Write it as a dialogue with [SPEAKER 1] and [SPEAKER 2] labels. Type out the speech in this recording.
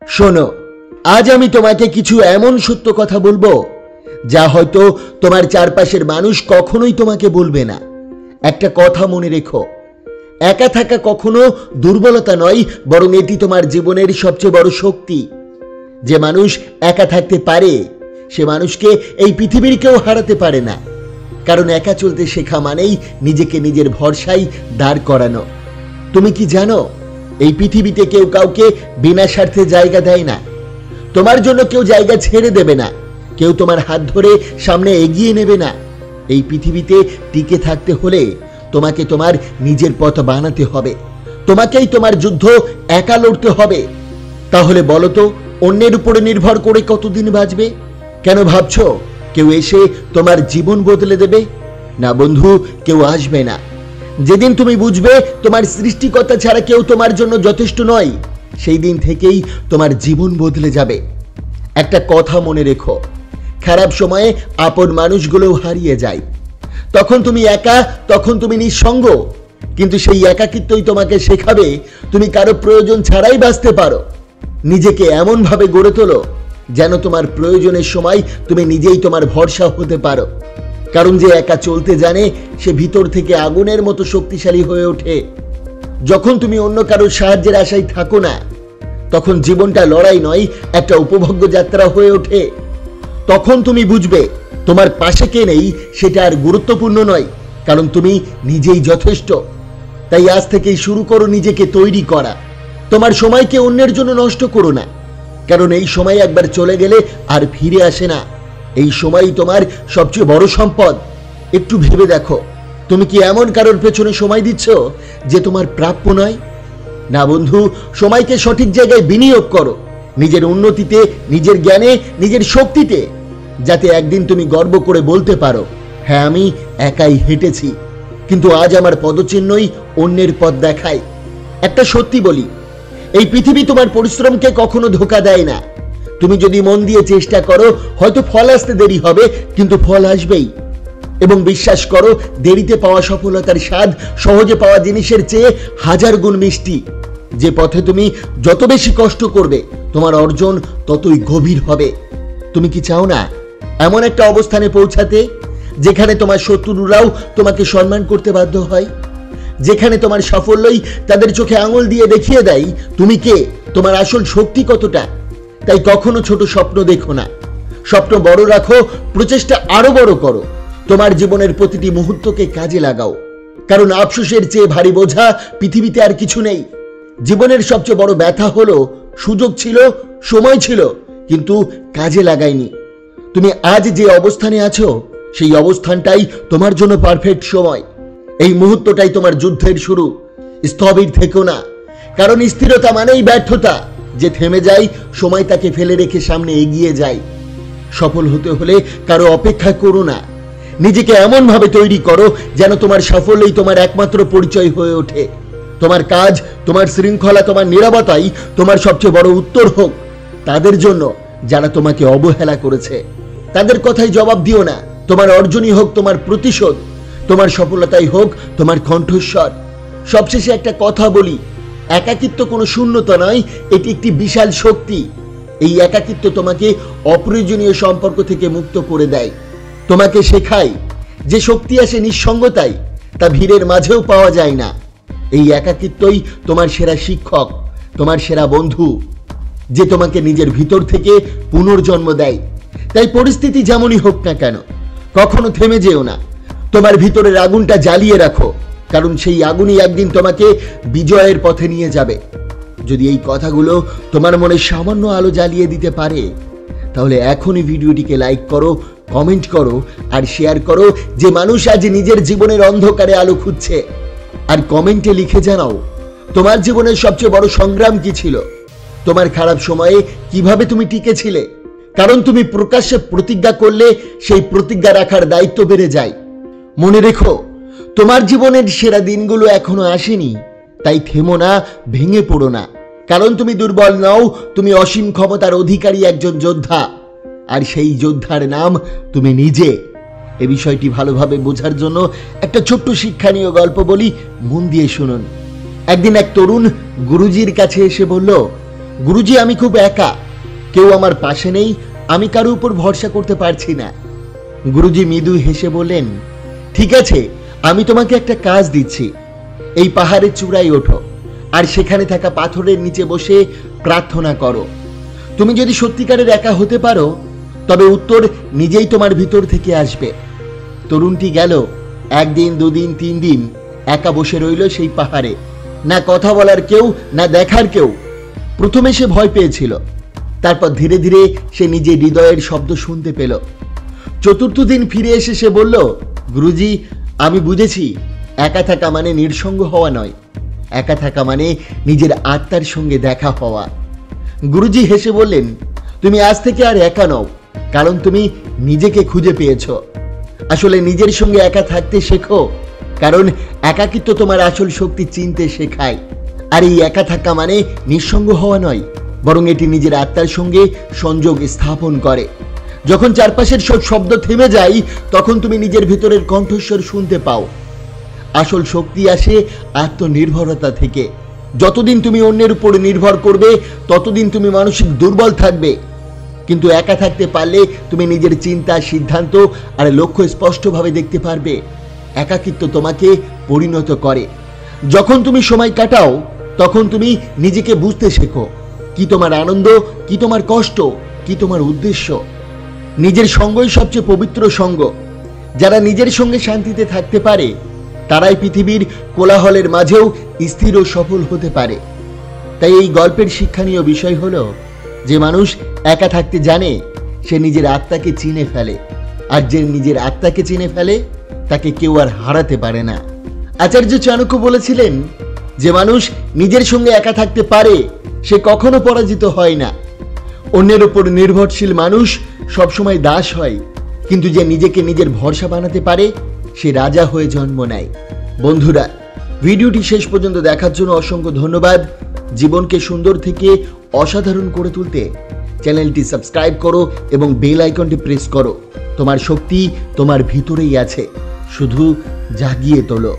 [SPEAKER 1] শোনো, আজ আমি তোমাকে কিছু এমন সত্য কথা বলবো যা হয়তো তোমার চারপাশের মানুষ কখনোই তোমাকে বলবে না। একটা কথা মনে রেখো, একা থাকা কখনো দুর্বলতা নয়, বরং এটি তোমার জীবনের সবচেয়ে বড় শক্তি। যে মানুষ একা থাকতে পারে সে মানুষকে এই পৃথিবীর কেউ হারাতে পারে না। কারণ একা চলতে শেখা মানেই নিজেকে নিজের ভরসায় দাঁড় করানো। তুমি কি জানো, এই পৃথিবীতে কেউ কাউকে বিনা স্বার্থে জায়গা দেয় না। তোমার জন্য কেউ জায়গা ছেড়ে দেবে না, কেউ তোমার হাত ধরে সামনে এগিয়ে নেবে না। এই পৃথিবীতে টিকে থাকতে হলে তোমাকে তোমার নিজের পথ বানাতে হবে, তোমাকেই তোমার যুদ্ধ একা লড়তে হবে। তাহলে বলো তো, অন্যের উপরে নির্ভর করে কতদিন বাঁচবে? কেন ভাবছো কেউ এসে তোমার জীবন বদলে দেবে? না বন্ধু, কেউ আসবে না। যেদিন তুমি বুঝবে তোমার সৃষ্টিকর্তা ছাড়া কেউ তোমার জন্য যথেষ্ট নয়, সেই দিন থেকেই তোমার জীবন বদলে যাবে। একটা কথা মনে রেখো, খারাপ সময়ে আপন মানুষগুলোও হারিয়ে যায়। তখন তুমি একা, তখন তুমি নিঃসঙ্গ, কিন্তু সেই একাকিত্বই তোমাকে শেখাবে তুমি কারো প্রয়োজন ছাড়াই বাঁচতে পারো। নিজেকে এমনভাবে গড়ে তোলো যেন তোমার প্রয়োজনের সময় তুমি নিজেই তোমার ভরসা হতে পারো। কারণ যে একা চলতে জানে সে ভিতর থেকে আগুনের মতো শক্তিশালী হয়ে ওঠে। যখন তুমি অন্য কারোর সাহায্যের আশায় থাকো না, তখন জীবনটা লড়াই নয়, একটা উপভোগ্য যাত্রা হয়ে ওঠে। তখন তুমি বুঝবে তোমার পাশে কে নেই সেটা আর গুরুত্বপূর্ণ নয়, কারণ তুমি নিজেই যথেষ্ট। তাই আজ থেকেই শুরু করো নিজেকে তৈরি করা। তোমার সময়কে অন্যের জন্য নষ্ট করো না, কারণ এই সময় একবার চলে গেলে আর ফিরে আসে না। এই সময়ই তোমার সবচেয়ে বড় সম্পদ। একটু ভেবে দেখো, তুমি কি এমন কারোর পেছনে সময় দিচ্ছ যে তোমার প্রাপ্য নয়? না বন্ধু, সময়কে সঠিক জায়গায় বিনিয়োগ করো, নিজের উন্নতিতে, নিজের জ্ঞানে, নিজের শক্তিতে, যাতে একদিন তুমি গর্ব করে বলতে পারো, হ্যাঁ আমি একাই হেঁটেছি, কিন্তু আজ আমার পদচিহ্নই অন্যের পথ দেখায়। একটা সত্যি বলি, এই পৃথিবী তোমার পরিশ্রমকে কখনো ধোঁকা দেয় না। তুমি যদি মন দিয়ে চেষ্টা করো, হয়তো ফল আসতে দেরি হবে, কিন্তু ফল আসবেই। এবং বিশ্বাস করো, দেরিতে পাওয়া সফলতার স্বাদ সহজে পাওয়া জিনিসের চেয়ে হাজার গুণ মিষ্টি। যে পথে তুমি যত বেশি কষ্ট করবে, তোমার অর্জন ততই গভীর হবে। তুমি কি চাও না এমন একটা অবস্থানে পৌঁছাতে যেখানে তোমার শত্রুরাও তোমাকে সম্মান করতে বাধ্য হয়, যেখানে তোমার সাফল্যই তাদের চোখে আঙুল দিয়ে দেখিয়ে দেয় তুমি কে, তোমার আসল শক্তি কতটা? তাই কখনো ছোট স্বপ্ন দেখো না, স্বপ্ন বড় রাখো, প্রচেষ্টা আরো বড় করো। তোমার জীবনের প্রতিটি মুহূর্তকে কাজে লাগাও, কারণ আফসোসের চেয়ে ভারী বোঝা পৃথিবীতে আর কিছু নেই। জীবনের সবচেয়ে বড় ব্যথা হলো সুযোগ ছিল, সময় ছিল, কিন্তু কাজে লাগাইনি। তুমি আজ যে অবস্থানে আছো, সেই অবস্থানটাই তোমার জন্য পারফেক্ট সময়। এই মুহূর্তটাই তোমার যুদ্ধের শুরু। স্থবির থেকো না, কারণ স্থিরতা মানেই ব্যর্থতা। যে থেমে যায়, সময় তাকে ফেলে রেখে সামনে এগিয়ে যায়। সফল হতে হলে কারো অপেক্ষা করো না, নিজেকে এমন ভাবে তৈরি করো যেন তোমার সাফল্যই তোমার একমাত্র পরিচয় হয়ে ওঠে। তোমার কাজ, তোমার শৃঙ্খলা, তোমার নীরবতাই তোমার সবচেয়ে বড় উত্তর হোক তাদের জন্য যারা তোমাকে অবহেলা করেছে। তাদের কথাই জবাব দিও না। তোমার অর্জনই হোক তোমার প্রতিশোধ, তোমার সফলতাই হোক তোমার কণ্ঠস্বর। সবশেষে একটা কথা বলি, একাকিত্ব কোনো শূন্যতা নয়, এটি একটি বিশাল শক্তি। এই একাকিত্ব তোমাকে অপ্রয়োজনীয় সম্পর্ক থেকে মুক্ত করে দেয়, তোমাকে শেখায় যে শক্তি আসে নিঃসঙ্গতায়, তা ভিড়ের মাঝেও পাওয়া যায় না। এই একাকিত্বই তোমার সেরা শিক্ষক, তোমার সেরা বন্ধু, যে তোমাকে নিজের ভিতর থেকে পুনর্জন্ম দেয়। তাই পরিস্থিতি যেমনই হোক না কেন, কখনো থেমে যেও না। তোমার ভিতরের আগুনটা জ্বালিয়ে রাখো, কারণ সেই আগুনই একদিন তোমাকে বিজয়ের পথে নিয়ে যাবে। যদি এই কথাগুলো তোমার মনে সামান্য আলো জ্বালিয়ে দিতে পারে, তাহলে এখনই ভিডিওটিকে লাইক করো, কমেন্ট করো আর শেয়ার করো, যে মানুষ আজ নিজের জীবনের অন্ধকারে আলো খুঁজছে। আর কমেন্টে লিখে জানাও তোমার জীবনের সবচেয়ে বড় সংগ্রাম কি ছিল, তোমার খারাপ সময়ে কিভাবে তুমি টিকেছিলে। কারণ তুমি প্রকাশ্যে প্রতিজ্ঞা করলে সেই প্রতিজ্ঞা রাখার দায়িত্ব বেড়ে যায়। মনে রেখো, তোমার জীবনের সেরা দিনগুলো এখনো আসেনি, তাই থেমো না, ভেঙে পড়ো না। কারণ তুমি দুর্বল নও, তুমি অসীম ক্ষমতার অধিকারী একজন যোদ্ধা, আর সেই যোদ্ধার নাম তুমি নিজে। এই বিষয়টি ভালোভাবে বোঝার জন্য একটা ছোট্ট শিক্ষণীয় গল্প বলি, মন দিয়ে শুনুন। একদিন এক তরুণ গুরুজির কাছে এসে বলল, গুরুজি, আমি খুব একা, কেউ আমার পাশে নেই, আমি কারো উপর ভরসা করতে পারছি না। গুরুজি মৃদু হেসে বললেন, ঠিক আছে, আমি তোমাকে একটা কাজ দিচ্ছি। এই পাহাড়ের চূড়ায় ওঠো আর সেখানে থাকা পাথরের নিচে বসে প্রার্থনা করো। তুমি যদি সত্যিকারের একা হতে পারো তবে উত্তর নিজেই তোমার ভিতর থেকে আসবে। তরুণটি গেল। 1 দিন, 2 দিন, 3 দিন একা বসে রইল সেই পাহাড়ে। না কথা বলার কেউ, না দেখার কেউ। প্রথমে সে ভয় পেয়েছিল, তারপর ধীরে ধীরে সে নিজের হৃদয়ের শব্দ শুনতে পেল। 4র্থ দিন ফিরে এসে সে বলল, গুরুজি, আমি বুঝেছি একা থাকা মানে নির্সঙ্গ হওয়া নয়, একা থাকা মানে নিজের আত্মার সঙ্গে দেখা হওয়া। গুরুজি হেসে বললেন, তুমি আজ থেকে আর একা নও, কারণ তুমি নিজেকে খুঁজে পেয়েছ। আসলে নিজের সঙ্গে একা থাকতে শেখো, কারণ একাকিত্ব তোমার আসল শক্তি চিনতে শেখায়। আর এই একা থাকা মানে নিঃসঙ্গ হওয়া নয়, বরং এটি নিজের আত্মার সঙ্গে সংযোগ স্থাপন করে। যখন চারপাশের সব শব্দ থেমে যায়, তখন তুমি নিজের ভিতরের কণ্ঠস্বর শুনতে পাও। আসল শক্তি আসে আত্মনির্ভরতা থেকে। যতদিন তুমি অন্যের উপর নির্ভর করবে, ততদিন তুমি মানসিক দুর্বল থাকবে। কিন্তু একা থাকতে পারলে তুমি নিজের চিন্তা, সিদ্ধান্ত আর লক্ষ্য স্পষ্টভাবে দেখতে পারবে। একাকিত্ব তোমাকে পরিণত করে। যখন তুমি সময় কাটাও, তখন তুমি নিজেকে বুঝতে শেখো। কি তোমার আনন্দ, কি তোমার কষ্ট, কি তোমার উদ্দেশ্য। নিজের সঙ্গই সবচেয়ে পবিত্র সঙ্গ। যারা নিজের সঙ্গে শান্তিতে থাকতে পারে, তারাই পৃথিবীর কোলাহলের মাঝেও স্থির ও সফল হতে পারে। তাই এই গল্পের শিক্ষণীয় বিষয় হলো, যে মানুষ একা থাকতে জানে সে নিজের আত্মাকে চিনে ফেলে, আর যে নিজের আত্মাকে চিনে ফেলে তাকে কেউ আর হারাতে পারে না। আচার্য চাণক্য বলেছিলেন, যে মানুষ নিজের সঙ্গে একা থাকতে পারে সে কখনো পরাজিত হয় না। অন্যের উপর নির্ভরশীল মানুষ সবসময় দাস হয়, কিন্তু যে নিজেকে নিজের ভরসা বানাতে পারে সে রাজা হয়ে জন্ম নেয়। বন্ধুরা, ভিডিওটি শেষ পর্যন্ত দেখার জন্য অসংখ্য ধন্যবাদ। জীবনকে সুন্দর থেকে অসাধারণ করে তুলতে চ্যানেলটি সাবস্ক্রাইব করো এবং বেল আইকনটি প্রেস করো। তোমার শক্তি তোমার ভিতরেই আছে, শুধু জাগিয়ে তোলো।